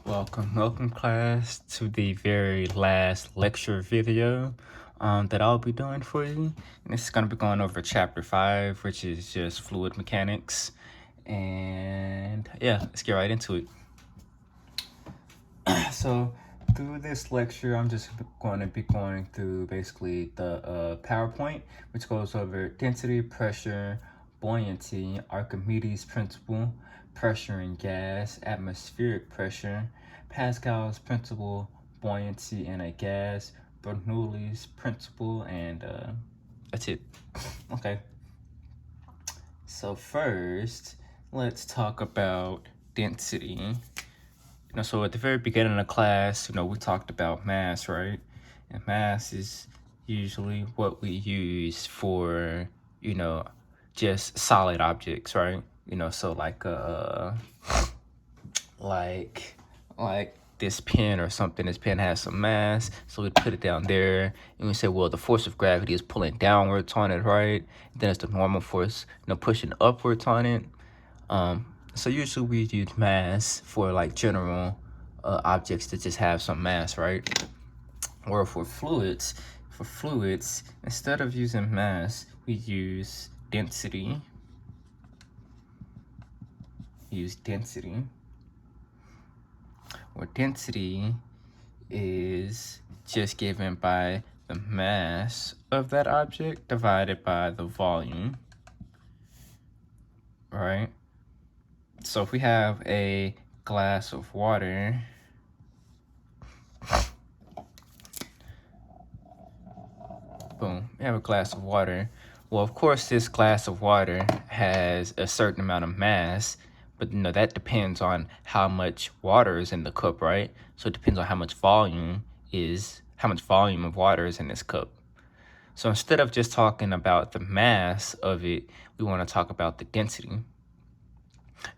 Welcome class to the very last lecture video that I'll be doing for you. And this is going to be going over chapter 5, which is just fluid mechanics. And yeah, let's get right into it. So through this lecture, I'm just going to be going through basically the PowerPoint, which goes over density, pressure, buoyancy, Archimedes principle, pressure in gas, atmospheric pressure, Pascal's principle, buoyancy in a gas, Bernoulli's principle, and that's it. Okay. So first, let's talk about density. So at the very beginning of class, we talked about mass, right? And mass is usually what we use for, just solid objects, right? So like this pen or something, this pen has some mass, so we put it down there, and we say, well, the force of gravity is pulling downwards on it, right? Then it's the normal force, pushing upwards on it. So usually we use mass for like general objects that just have some mass, right? Or for fluids, instead of using mass, we use density. Where density is just given by the mass of that object divided by the volume, right? So if we have a glass of water, boom, we have a glass of water. Well, of course, this glass of water has a certain amount of mass, but that depends on how much water is in the cup, right? So it depends on how much volume of water is in this cup. So instead of just talking about the mass of it, we want to talk about the density.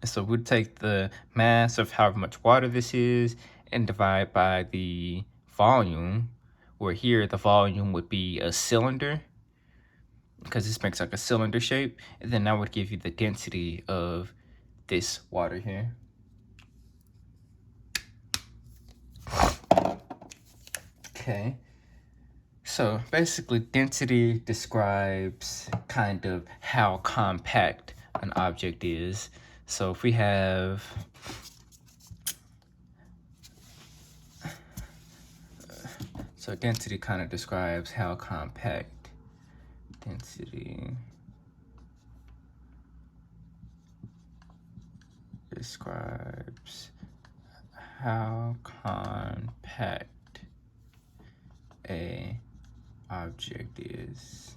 And so we'd take the mass of however much water this is and divide by the volume, where here the volume would be a cylinder, because this makes like a cylinder shape, and then that would give you the density of this water here. Okay, so basically density describes kind of how compact an object is. So if we have so density kind of describes how compact density describes how compact a object is.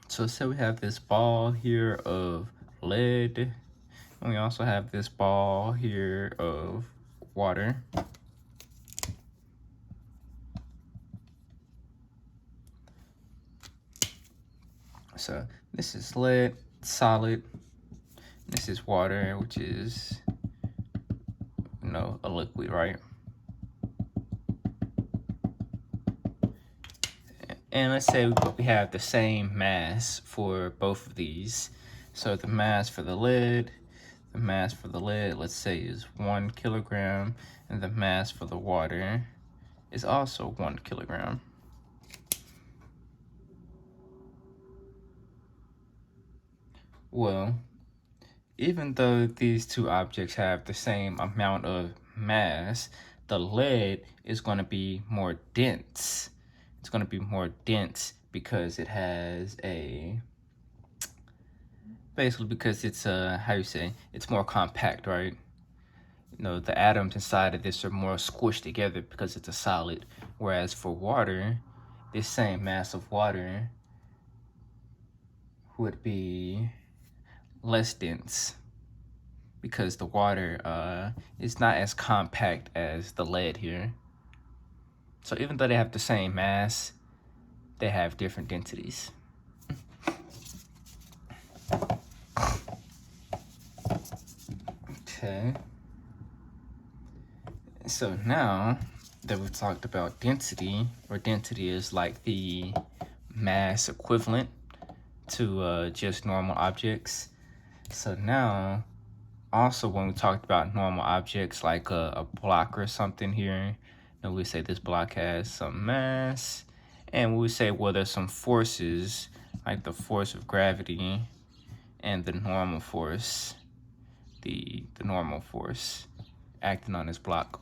So say we have this ball here of lead, and we also have this ball here of water. So this is lead, solid. This is water, which is, a liquid, right? And let's say we have the same mass for both of these. So the mass for the lead, let's say is 1 kilogram, and the mass for the water is also 1 kilogram. Well, even though these two objects have the same amount of mass, the lead is going to be more dense. It's going to be more dense because it has basically because it's it's more compact, right? The atoms inside of this are more squished together because it's a solid. Whereas for water, this same mass of water would be less dense because the water is not as compact as the lead here. So even though they have the same mass, they have different densities. Okay. So now that we've talked about density, where density is like the mass equivalent to just normal objects. So now Also, when we talked about normal objects like a block or something here, and we say this block has some mass, and we say, well, there's some forces like the force of gravity and the normal force, the normal force acting on this block.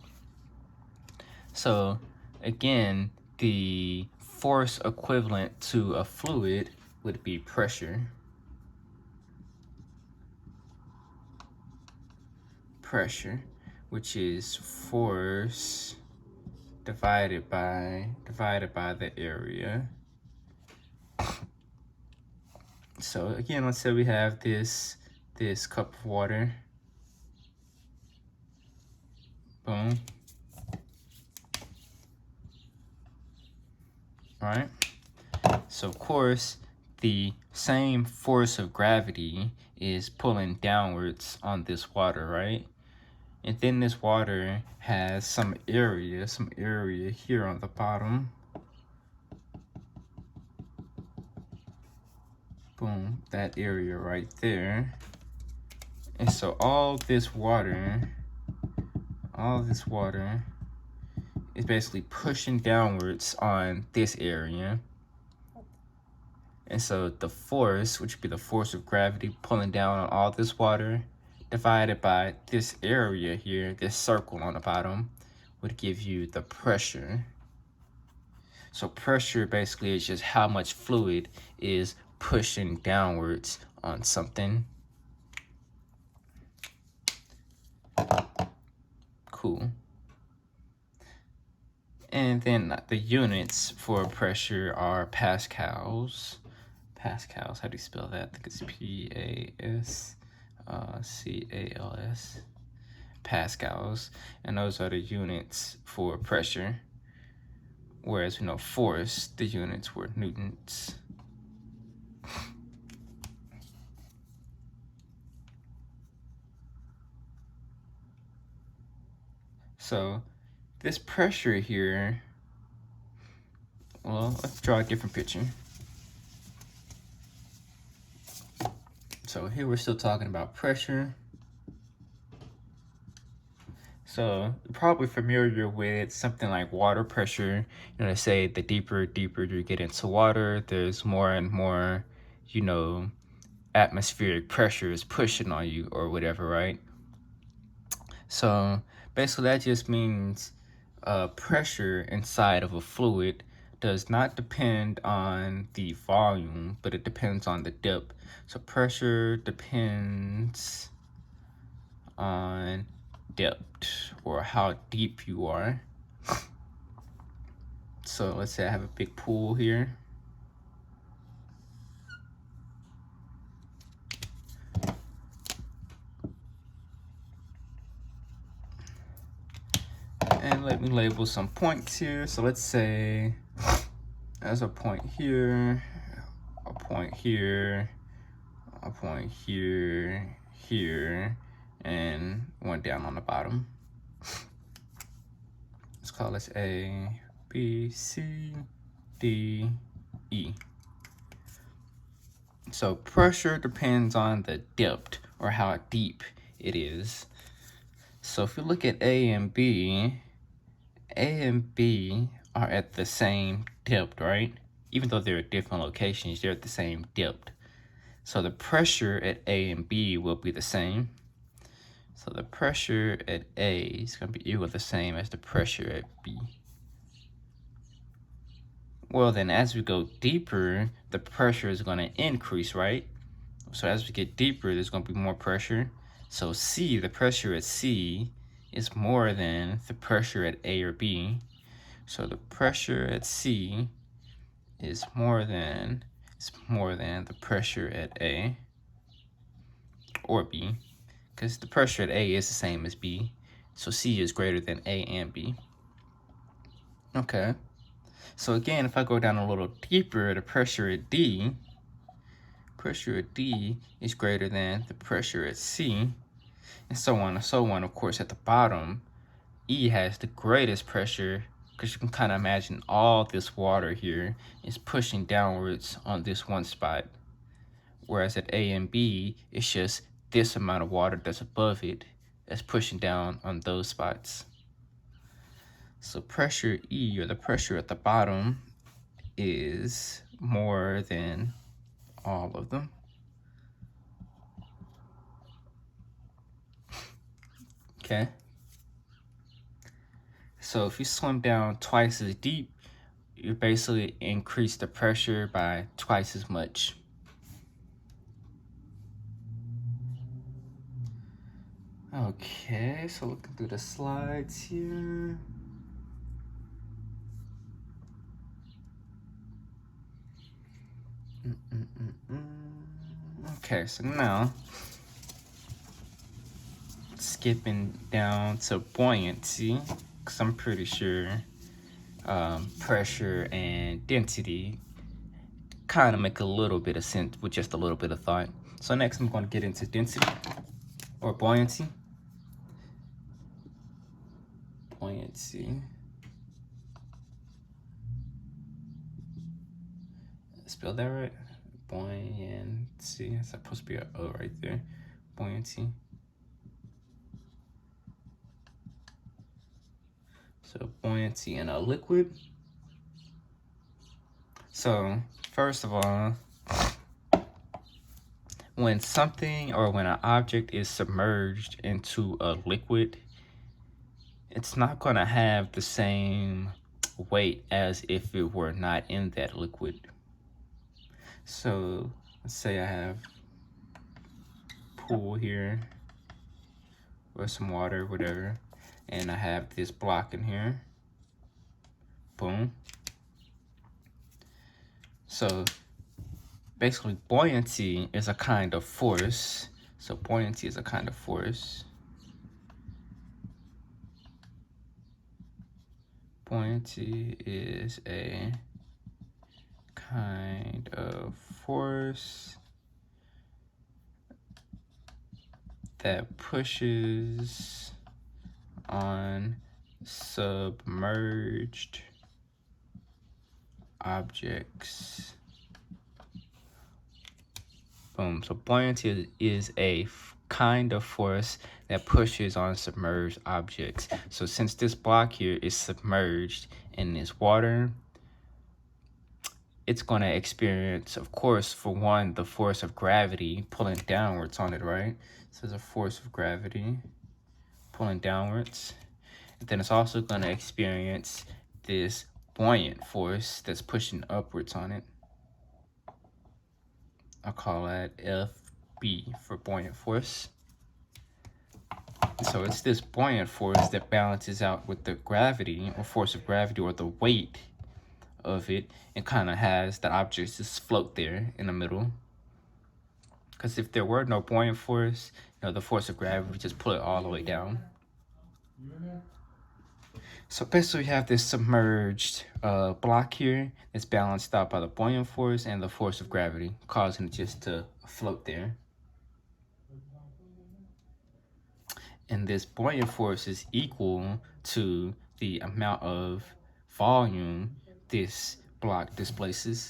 So again, the force equivalent to a fluid would be pressure. Pressure, which is force divided by the area. So again, let's say we have this cup of water. Boom. All right. So of course, the same force of gravity is pulling downwards on this water, right? And then this water has some area here on the bottom. Boom, that area right there. And so all this water is basically pushing downwards on this area. And so the force, which would be the force of gravity pulling down on all this water, divided by this area here, this circle on the bottom, would give you the pressure. So pressure basically is just how much fluid is pushing downwards on something. Cool. And then the units for pressure are pascals. Pascals, how do you spell that? I think it's P-A-S-C-A-L-S. Pascals. And those are the units for pressure. Whereas we know force, the units were newtons. So this pressure here, well, let's draw a different picture. So here we're still talking about pressure. So you're probably familiar with something like water pressure. You know, they say the deeper you get into water, there's more and more, you know, atmospheric pressure is pushing on you or whatever, right? So basically that just means pressure inside of a fluid does not depend on the volume, but it depends on the depth. So pressure depends on depth, or how deep you are. So let's say I have a big pool here. And let me label some points here. So let's say there's a point here, a point here, a point here, here, and one down on the bottom. Let's call this A, B, C, D, E. So pressure depends on the depth, or how deep it is. So if you look at A and B are at the same depth, right? Even though they're at different locations, they're at the same depth. So the pressure at A and B will be the same. So the pressure at A is going to be equal to the same as the pressure at B. Well, then as we go deeper, the pressure is going to increase, right? So as we get deeper, there's going to be more pressure. So C, the pressure at C, is more than the pressure at A or B. So the pressure at C is more than the pressure at A or B, because the pressure at A is the same as B. So C is greater than A and B. Okay. So again, if I go down a little deeper, the pressure at D is greater than the pressure at C, and so on and so on. Of course, at the bottom, E has the greatest pressure, because you can kind of imagine all this water here is pushing downwards on this one spot. Whereas at A and B, it's just this amount of water that's above it that's pushing down on those spots. So pressure E, or the pressure at the bottom, is more than all of them. Okay. So if you swim down twice as deep, you basically increase the pressure by twice as much. Okay, so looking through the slides here. Okay, so now skipping down to buoyancy, because I'm pretty sure pressure and density kind of make a little bit of sense with just a little bit of thought. So next I'm going to get into density or buoyancy. Buoyancy. Spell that right? Buoyancy. It's supposed to be an O right there. Buoyancy. So buoyancy in a liquid. So first of all, when something or when an object is submerged into a liquid, it's not going to have the same weight as if it were not in that liquid. So let's say I have a pool here or some water, whatever, and I have this block in here. Boom. So basically buoyancy is a kind of force. So buoyancy is a kind of force. Buoyancy is a kind of force that pushes on submerged objects. Boom. So buoyancy is a kind of force that pushes on submerged objects. So since this block here is submerged in this water, it's going to experience, of course, for one, the force of gravity pulling downwards on it, right? So there's a force of gravity pulling downwards. And then it's also going to experience this buoyant force that's pushing upwards on it. I'll call that FB for buoyant force. So it's this buoyant force that balances out with the gravity or force of gravity or the weight of it, and kind of has the objects just float there in the middle. Because if there were no buoyant force, the force of gravity would just pull it all the way down. So basically we have this submerged block here that's balanced out by the buoyant force and the force of gravity, causing it just to float there. And this buoyant force is equal to the amount of volume this block displaces.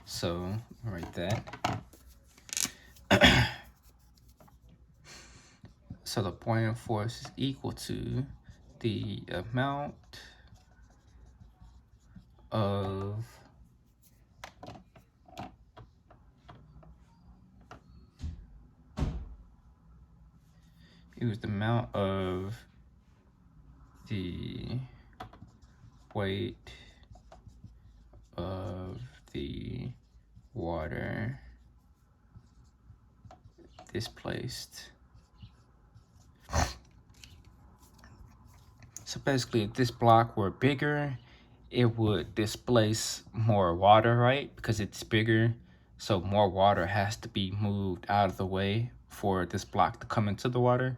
So I'll write that. So the buoyant force is equal to the amount of the amount of the weight of the water displaced. So basically, if this block were bigger, it would displace more water, right? Because it's bigger, so more water has to be moved out of the way for this block to come into the water.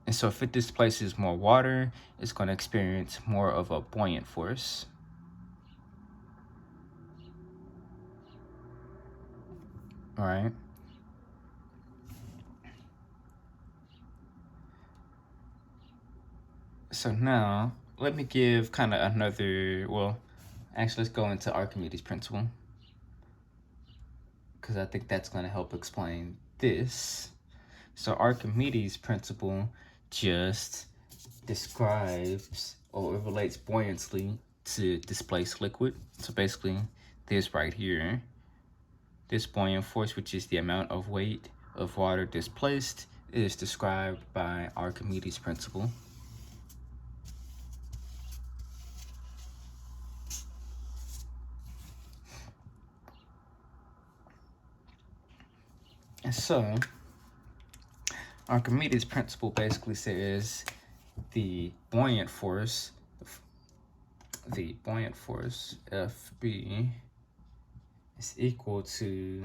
And so if it displaces more water, it's going to experience more of a buoyant force. All right. So now, let me give kind of another, well, actually let's go into Archimedes' principle, because I think that's going to help explain this. So Archimedes' principle just describes or it relates buoyantly to displaced liquid. So basically this right here, this buoyant force, which is the amount of weight of water displaced, is described by Archimedes' principle. And so Archimedes' principle basically says the buoyant force FB is equal to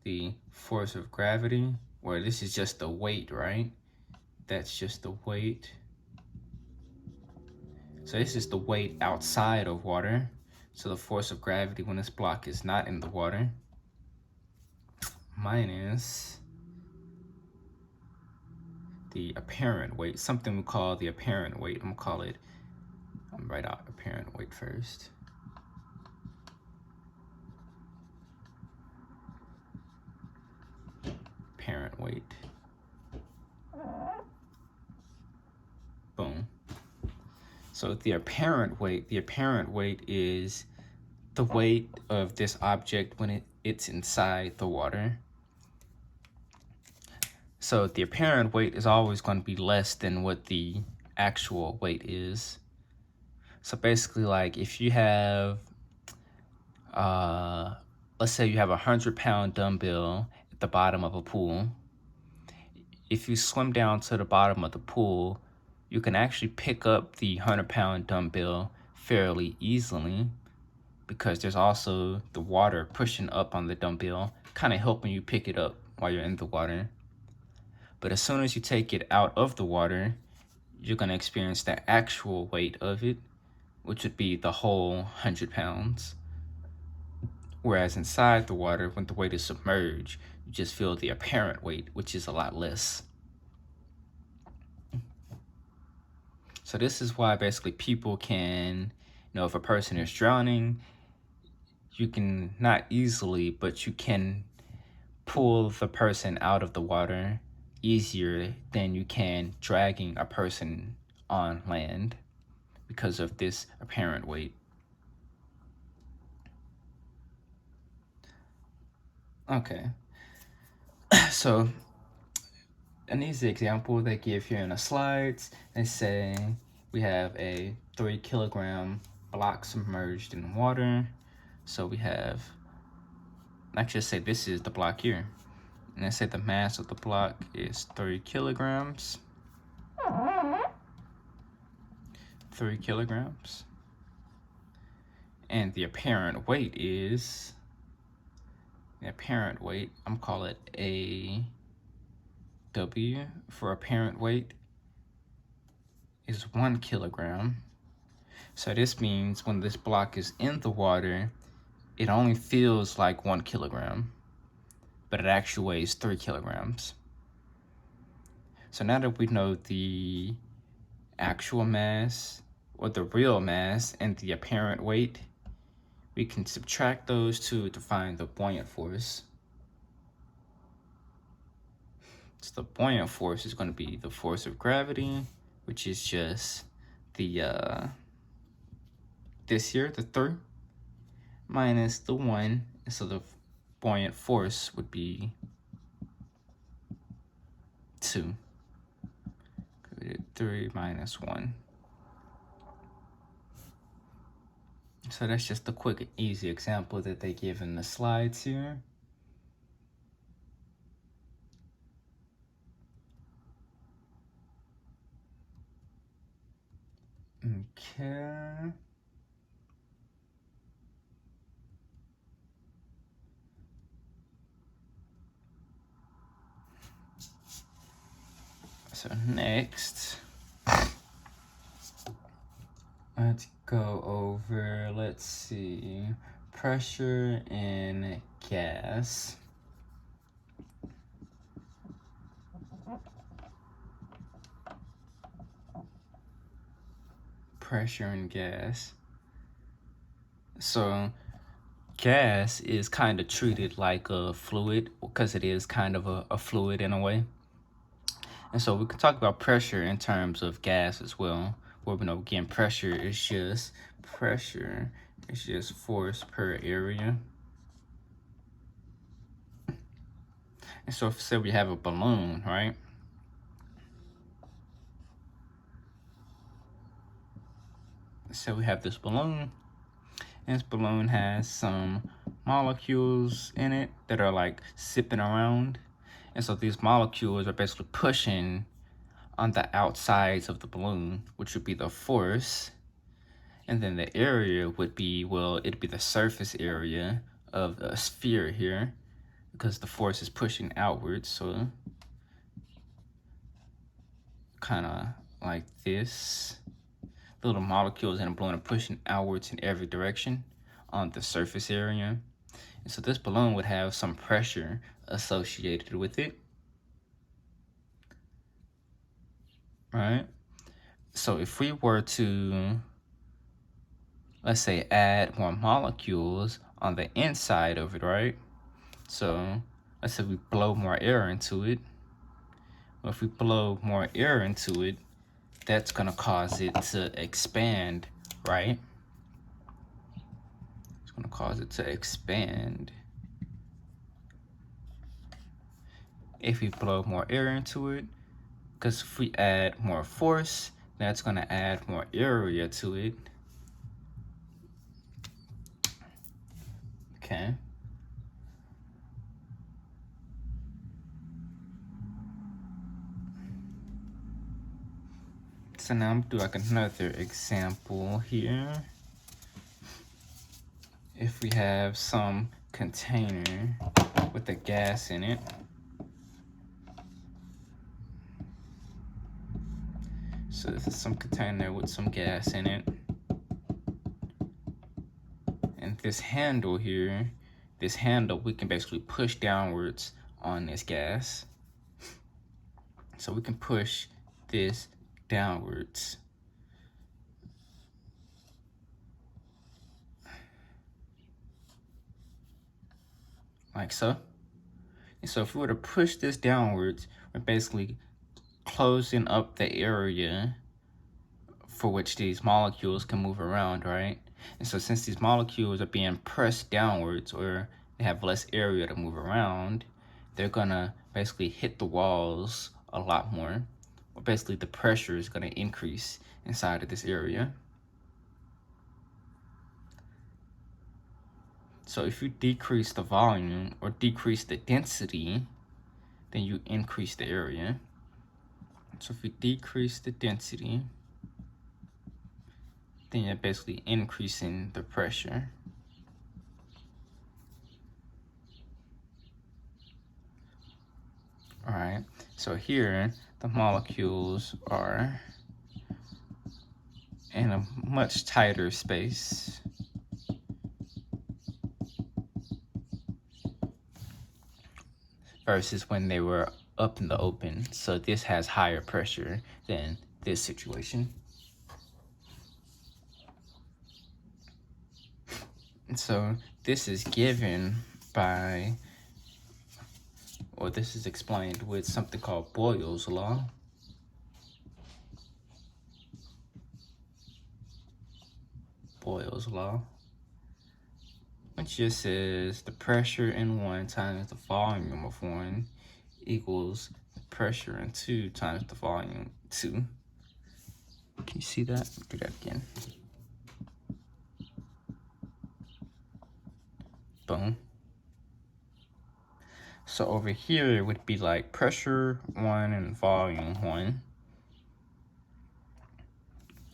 the force of gravity, where this is just the weight, right? That's just the weight. So this is the weight outside of water. So the force of gravity when this block is not in the water, minus the apparent weight, something we call the apparent weight. I'm gonna write out apparent weight first. Apparent weight. Boom. So the apparent weight is the weight of this object when it's inside the water. So the apparent weight is always going to be less than what the actual weight is. So basically, like if you have, let's say you have a 100-pound dumbbell at the bottom of a pool. If you swim down to the bottom of the pool, you can actually pick up the 100-pound dumbbell fairly easily because there's also the water pushing up on the dumbbell, kind of helping you pick it up while you're in the water. But as soon as you take it out of the water, you're going to experience the actual weight of it, which would be the whole 100 pounds. Whereas inside the water, when the weight is submerged, you just feel the apparent weight, which is a lot less. So this is why basically people can, if a person is drowning, you can not easily, but you can pull the person out of the water easier than you can dragging a person on land because of this apparent weight. Okay, so an easy example they give here in the slides, they say we have a 3-kilogram block submerged in water. So we have, let's just say this is the block here. And let's say the mass of the block is 3 kilograms. 3 kilograms. And the apparent weight is, I'm gonna call it a W for apparent weight, is 1 kilogram. So this means when this block is in the water, it only feels like 1 kilogram, but it actually weighs 3 kilograms. So now that we know the actual mass, or the real mass, and the apparent weight, we can subtract those two to find the buoyant force. So the buoyant force is going to be the force of gravity, which is just the this here, the 3, minus the 1. So the buoyant force would be 2. 3 minus 1. So that's just a quick, easy example that they give in the slides here. Okay. So next, let's go over, let's see, pressure in gas. Pressure in gas. So gas is kind of treated like a fluid because it is kind of a fluid in a way. And so we can talk about pressure in terms of gas as well. Where we know again pressure is just force per area. And so if say we have a balloon, right? So we have this balloon, and this balloon has some molecules in it that are like zipping around. And so these molecules are basically pushing on the outsides of the balloon, which would be the force. And then the area would be, well, it'd be the surface area of a sphere here because the force is pushing outwards. So kind of like this. The little molecules in a balloon are pushing outwards in every direction on the surface area. And so this balloon would have some pressure associated with it. Right? So if we were to, let's say, add more molecules on the inside of it, right? So let's say we blow more air into it. Well, if we blow more air into it, that's going to cause it to expand, right? It's going to cause it to expand. If we blow more air into it, because if we add more force, that's going to add more area to it. Okay. So now I'm doing like another example here. If we have some container with a gas in it, so this is some container with some gas in it, and this handle here, this handle we can basically push downwards on this gas. So we can push this downwards. Like so. And so if we were to push this downwards, we're basically closing up the area for which these molecules can move around, right? And so since these molecules are being pressed downwards, or they have less area to move around, they're gonna basically hit the walls a lot more. Or basically the pressure is gonna increase inside of this area. So if you decrease the volume or decrease the density, then you increase the area. So if you decrease the density, then you're basically increasing the pressure. All right, so here the molecules are in a much tighter space. Versus when they were up in the open. So this has higher pressure than this situation. And so this is given by, or this is explained with something called Boyle's law. Boyle's law, which just says the pressure in 1 times the volume of 1 equals the pressure in 2 times the volume 2. Can you see that? Do that again. Boom. So over here it would be like pressure 1 and volume 1.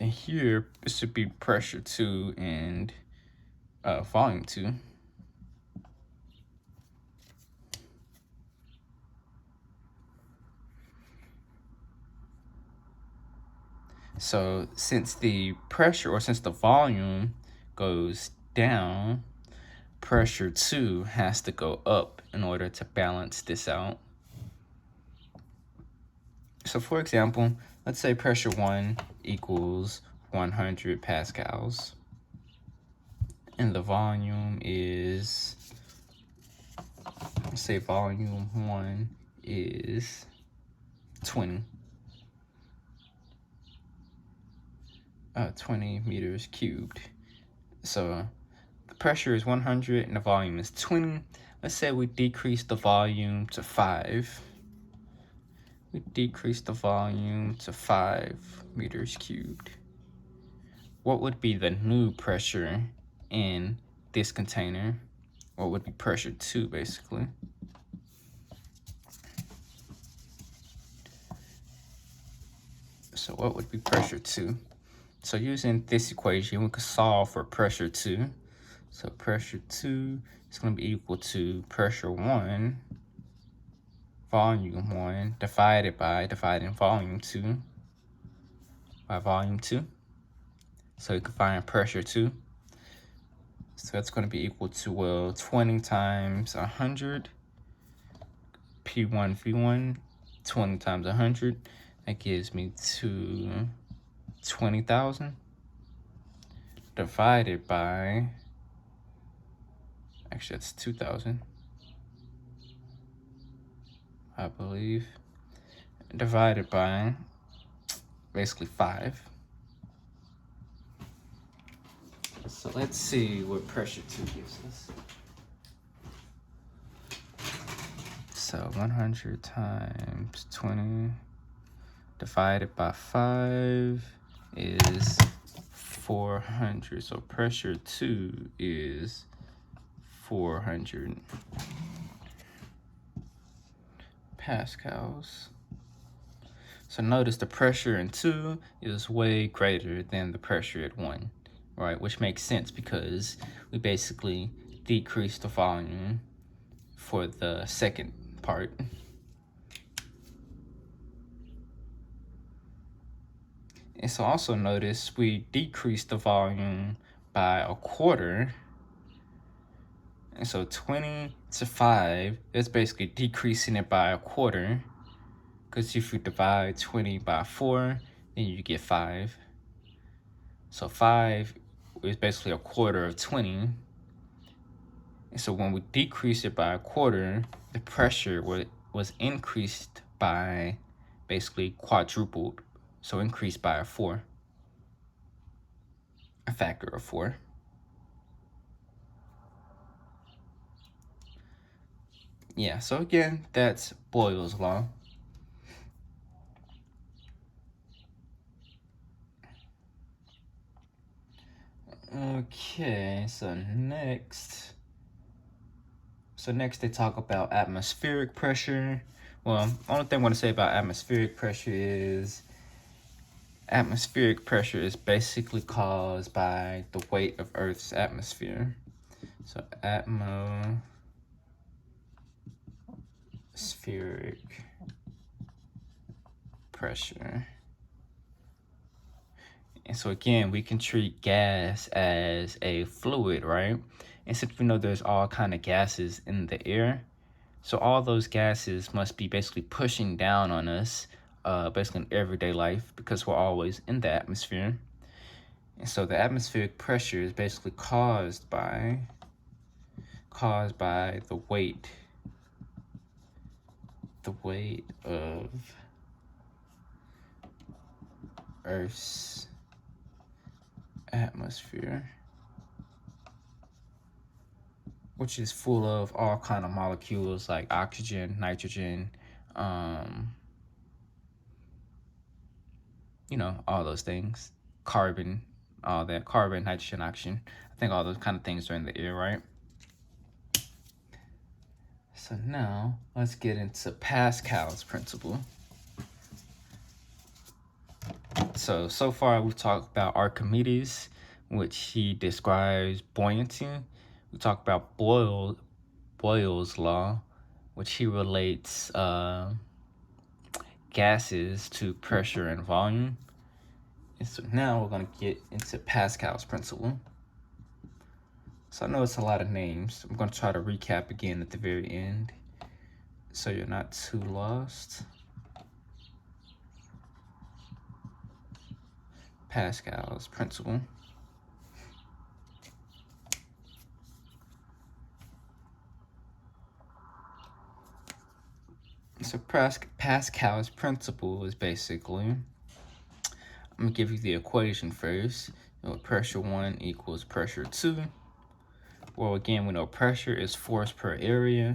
And here it should be pressure 2 and volume 2. So since the pressure, or since the volume goes down, pressure 2 has to go up in order to balance this out. So for example, let's say pressure 1 equals 100 pascals. And the volume is, let's say volume 1 is 20 meters cubed. So the pressure is 100 and the volume is 20. Let's say we decrease the volume to 5. We decrease the volume to 5 meters cubed. What would be the new pressure in this container? What would be pressure 2, basically? So what would be pressure 2? So using this equation, we could solve for pressure 2. So pressure 2 is going to be equal to pressure 1, volume 1, dividing volume 2 by volume 2. So you can find pressure 2. So that's going to be equal to, well, 20 times 100, P1, V1, 20 times 100. That gives me 20,000 divided by, actually that's 2,000, I believe, divided by basically 5. So let's see what pressure 2 gives us. So 100 times 20 divided by 5 is 400. So pressure 2 is 400 pascals. So notice the pressure in 2 is way greater than the pressure at 1, right? Which makes sense because we basically decrease the volume for the second part. And so also notice we decrease the volume by a quarter. And so 20 to 5, that's basically decreasing it by a quarter. Because if you divide 20 by 4, then you get 5. So 5 is basically a quarter of 20. And so when we decrease it by a quarter, the pressure was increased by basically quadrupled. So increased by a factor of 4. Yeah, so again, that's Boyle's law. Okay, so next they talk about atmospheric pressure. Well, only thing I want to say about atmospheric pressure is basically caused by the weight of Earth's atmosphere. So atmospheric pressure. And so again, we can treat gas as a fluid, right? And since we know there's all kind of gases in the air, so all those gases must be basically pushing down on us, basically in everyday life, because we're always in the atmosphere. And so the atmospheric pressure is basically caused by the weight of Earth's atmosphere, which is full of all kind of molecules like oxygen, nitrogen, you know, all those things, carbon, all that, carbon, nitrogen, oxygen. I think all those kind of things are in the air, right? So now let's get into Pascal's principle. So far we've talked about Archimedes, which he describes buoyancy. We talked about Boyle's law, which he relates gases to pressure and volume. And so now we're going to get into Pascal's principle. So I know it's a lot of names. I'm going to try to recap again at the very end so you're not too lost. Pascal's principle. So Pascal's principle is basically, I'm gonna give you the equation first. Pressure 1 equals pressure 2. Well, again, we know pressure is force per area.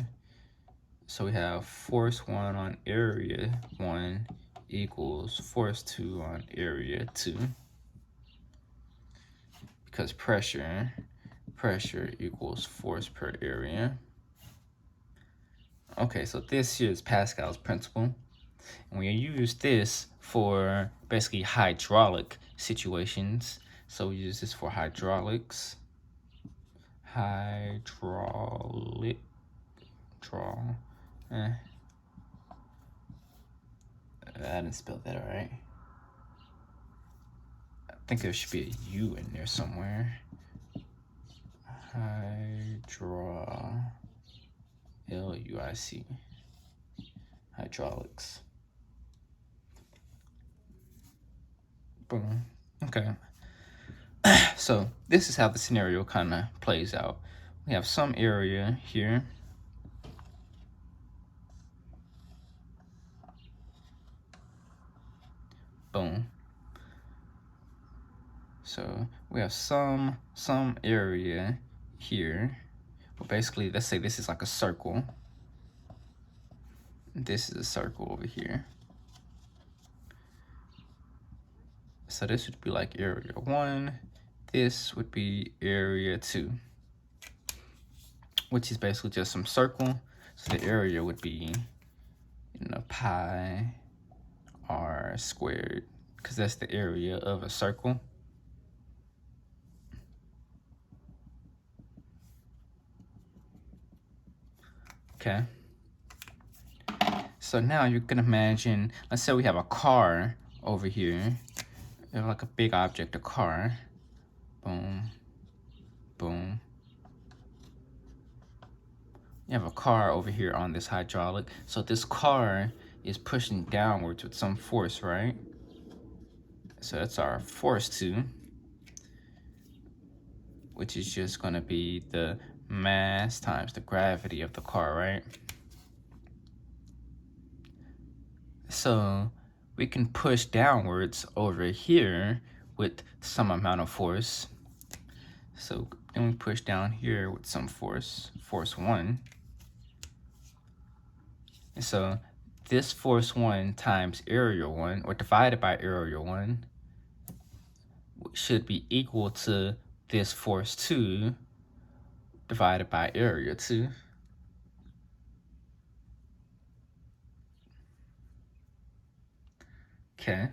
So we have force 1 on area 1 equals force 2 on area 2. Because pressure equals force per area. Okay, so this here is Pascal's principle. And we use this for basically hydraulic situations. So we use this for hydraulics. I didn't spell that all right. I think there should be a U in there somewhere. L-U-I-C. Hydraulics. Boom. Okay. So this is how the scenario kind of plays out. We have some area here. Boom. So we have some area here. Well, basically, let's say this is like a circle. This is a circle over here. So this would be like area 1. This would be area 2, which is basically just some circle. So the area would be, pi r squared, because that's the area of a circle. Okay. So now you can imagine, let's say we have a car over here. We have like a big object, a car. Boom, boom. You have a car over here on this hydraulic. So this car is pushing downwards with some force, right? So that's our force 2, which is just going to be the mass times the gravity of the car, right? So we can push downwards over here with some amount of force. So then we push down here with some force, force 1. And so this force 1 times area 1, or divided by area 1, should be equal to this force 2 divided by area 2. Okay.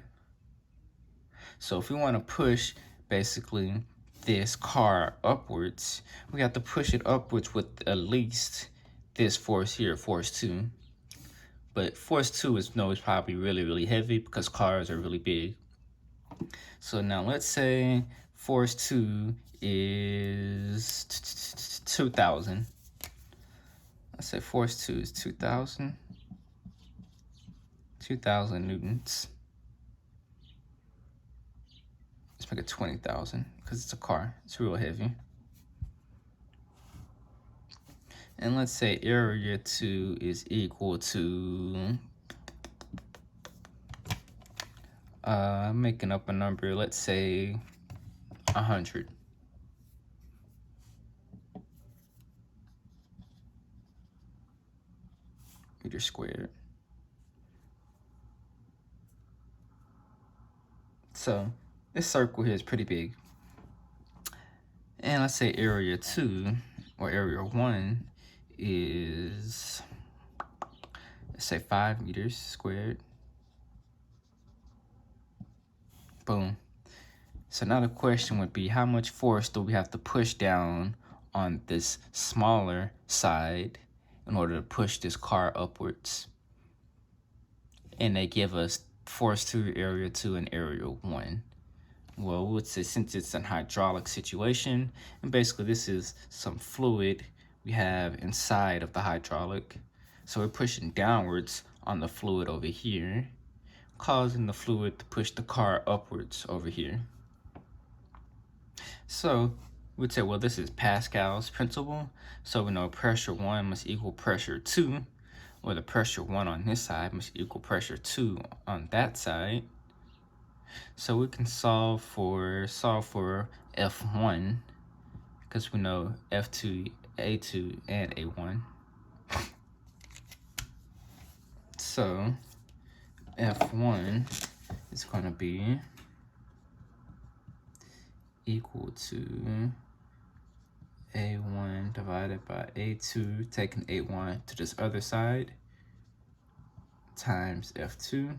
So if we want to push basically this car upwards, we have to push it upwards with at least this force here, force 2. But force 2 is probably really, really heavy because cars are really big. So now let's say force 2 is 2,000. Let's say force 2 is 2,000 newtons. Let's make it 20,000 because it's a car. It's real heavy. And let's say area 2 is equal to, making up a number, let's say 100. Meters squared. So this circle here is pretty big. And let's say area 2 or area 1 is, let's say 5 meters squared. Boom. So now the question would be, how much force do we have to push down on this smaller side in order to push this car upwards? And they give us force 2, area 2, and area 1. Well, we would say since it's an hydraulic situation, and basically this is some fluid we have inside of the hydraulic. So we're pushing downwards on the fluid over here, causing the fluid to push the car upwards over here. So we'd say, well, this is Pascal's principle. So we know pressure 1 must equal pressure 2. or the pressure 1 on this side must equal pressure 2 on that side. So we can solve for F1 because we know F2, A2, and A1. So F1 is going to be equal to A1 divided by A2, taking A1 to this other side, times F2.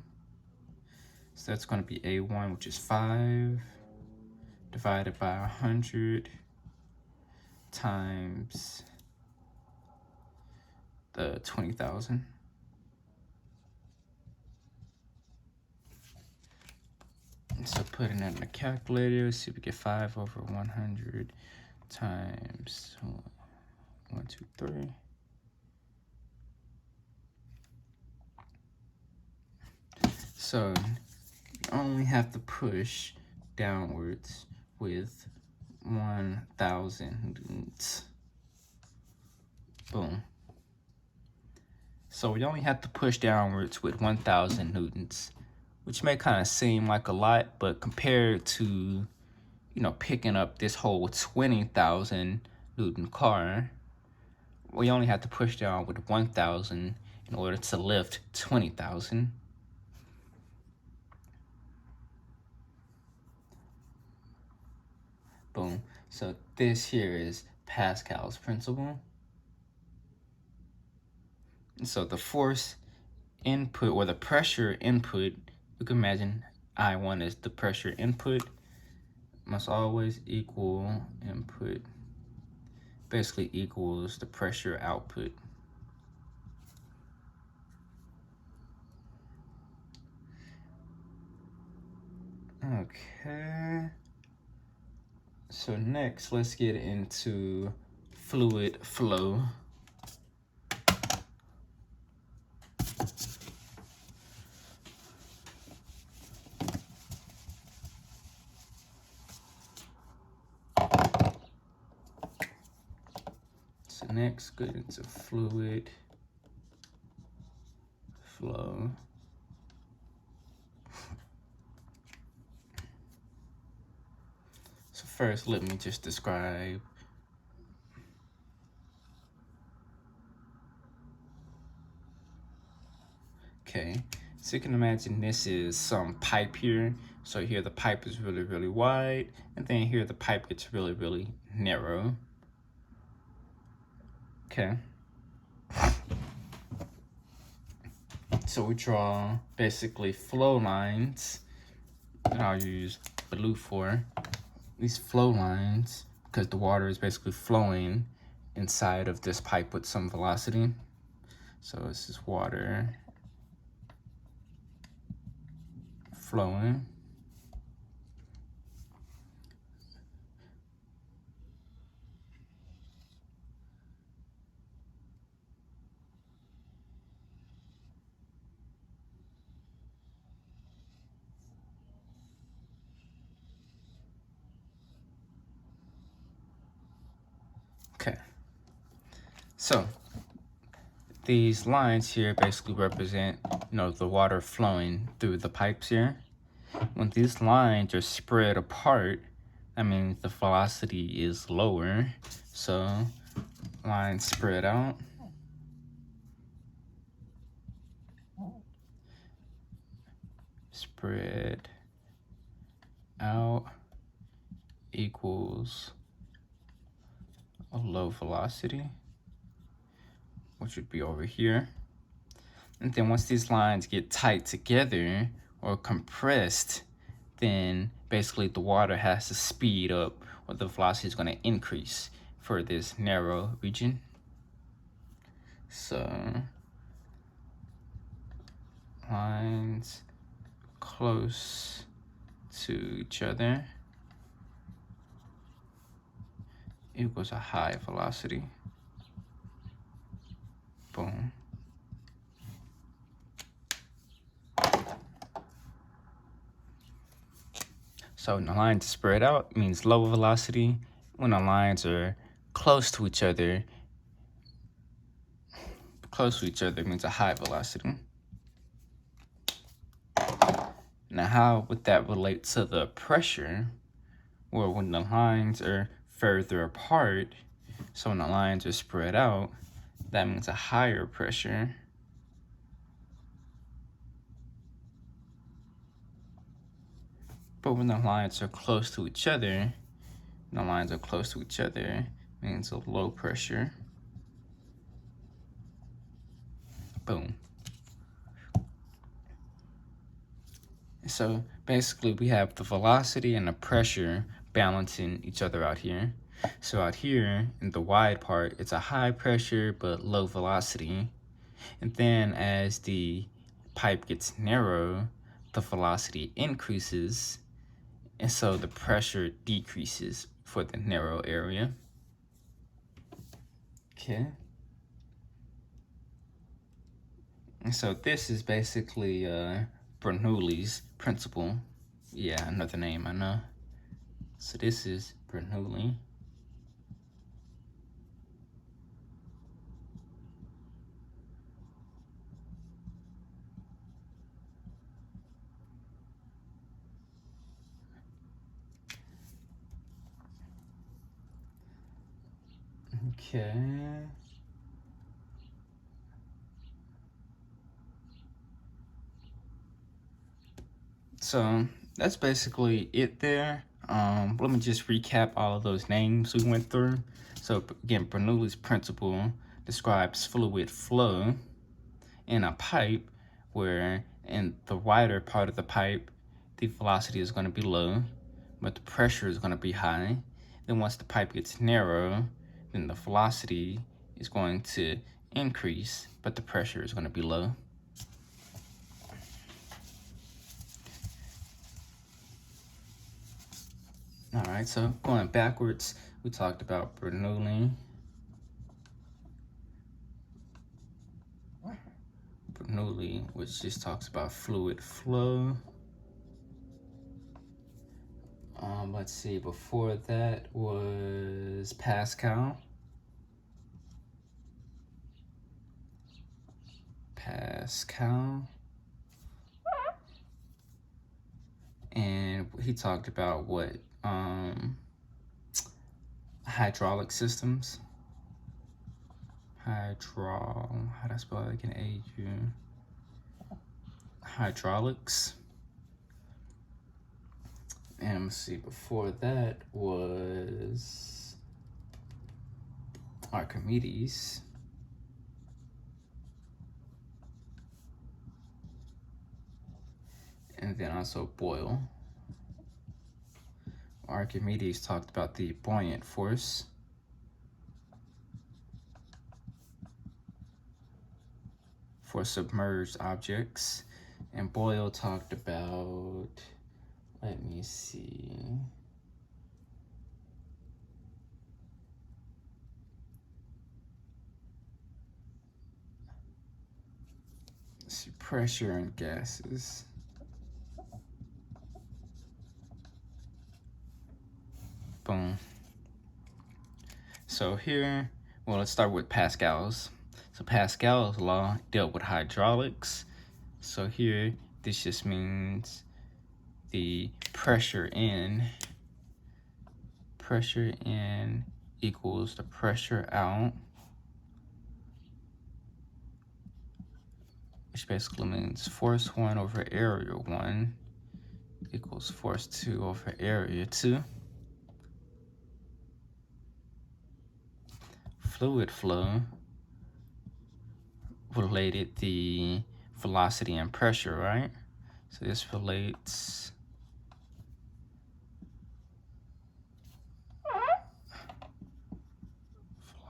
So that's going to be A1, which is 5, divided by 100 times the 20,000. So putting that in the calculator, see if we get 5 over 100 times 1, 2, 3. So you only have to push downwards with 1,000 newtons. Boom. So we only have to push downwards with 1,000 newtons, which may kind of seem like a lot, but compared to, picking up this whole 20,000 Newton car, we only have to push down with 1,000 in order to lift 20,000. Boom. So this here is Pascal's principle. And so the force input, or the pressure input, you can imagine I1 is the pressure input, must always equal input, basically equals the pressure output. Okay. So next, let's get into fluid flow. So next, get into fluid flow. So first, let me just describe okay, so you can imagine this is some pipe here. So here the pipe is really, really wide, and then here the pipe gets really, really narrow. Okay. So we draw basically flow lines, and I'll use blue for these flow lines because the water is basically flowing inside of this pipe with some velocity. So this is water flowing. Okay, so these lines here basically represent, the water flowing through the pipes here. When these lines are spread apart, that means the velocity is lower. So lines spread out. Spread out equals a low velocity, which would be over here. And then once these lines get tight together or compressed, then basically the water has to speed up, or the velocity is going to increase for this narrow region. So lines close to each other equals a high velocity. Boom. So when the lines spread out, it means low velocity. When the lines are close to each other, close to each other means a high velocity. Now, how would that relate to the pressure? Well, when the lines are further apart, so when the lines are spread out, that means a higher pressure. But when the lines are close to each other, means a low pressure. Boom. So basically we have the velocity and the pressure balancing each other out here. So out here in the wide part, it's a high pressure but low velocity. And then as the pipe gets narrow, the velocity increases, and so the pressure decreases for the narrow area. Okay. And so this is basically Bernoulli's principle. Yeah, another name, I know. So this is Bernoulli. Okay. So that's basically it there. Let me just recap all of those names we went through. So again, Bernoulli's principle describes fluid flow in a pipe where in the wider part of the pipe, the velocity is going to be low, but the pressure is going to be high. Then once the pipe gets narrow, then the velocity is going to increase, but the pressure is going to be low. All right, so going backwards, we talked about Bernoulli. Bernoulli, which just talks about fluid flow. Let's see, before that was Pascal. And he talked about what? Hydraulic systems. How do I spell it like an A-U? Hydraulics. And let's see, before that was Archimedes. And then also Boyle. Archimedes talked about the buoyant force. For submerged objects. And Boyle talked about, let me see. Let's see, pressure and gases. Boom. So here, well, let's start with Pascal's. So Pascal's law dealt with hydraulics. So here, this just means the pressure in equals the pressure out, which basically means force 1 over area 1 equals force 2 over area 2. Fluid flow related the velocity and pressure, right? So this relates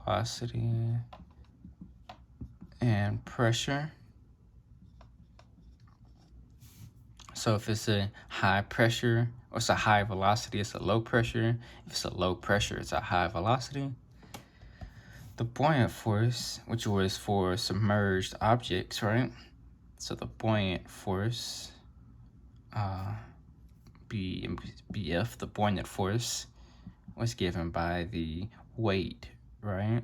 velocity and pressure. So if it's a high pressure, or it's a high velocity, it's a low pressure. If it's a low pressure, it's a high velocity. The buoyant force, which was for submerged objects, right? So the buoyant force, BF, the buoyant force, was given by the weight, right?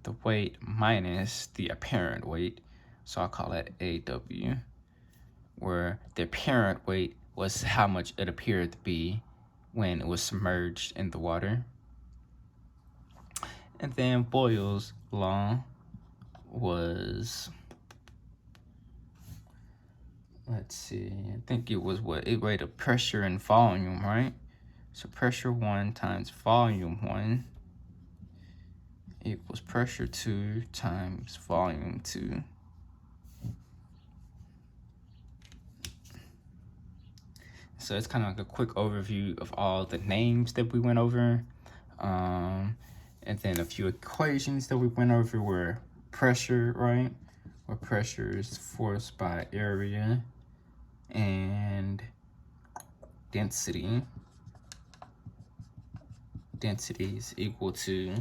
the weight minus the apparent weight. So I'll call that AW, where the apparent weight was how much it appeared to be when it was submerged in the water. And then Boyle's law was, let's see, I think it was what? It rate of pressure and volume, right? So pressure 1 times volume 1 equals pressure 2 times volume 2. So it's kind of like a quick overview of all the names that we went over. And then a few equations that we went over were pressure, right? Where pressure is force by area, and density. Density is equal to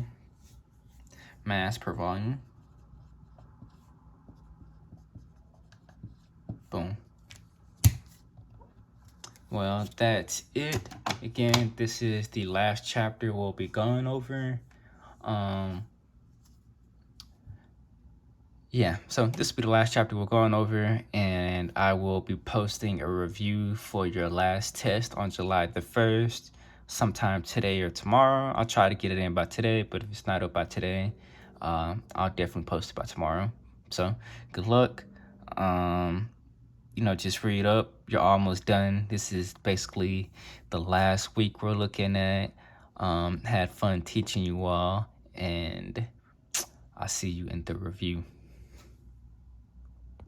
mass per volume. Boom. Well, that's it. Again, this is the last chapter we'll be going over. Yeah, so this will be the last chapter we're going over, and I will be posting a review for your last test on July the 1st, sometime today or tomorrow. I'll try to get it in by today, but if it's not up by today, I'll definitely post it by tomorrow. So good luck. Just read up. You're almost done. This is basically the last week we're looking at. Had fun teaching you all, and I'll see you in the review.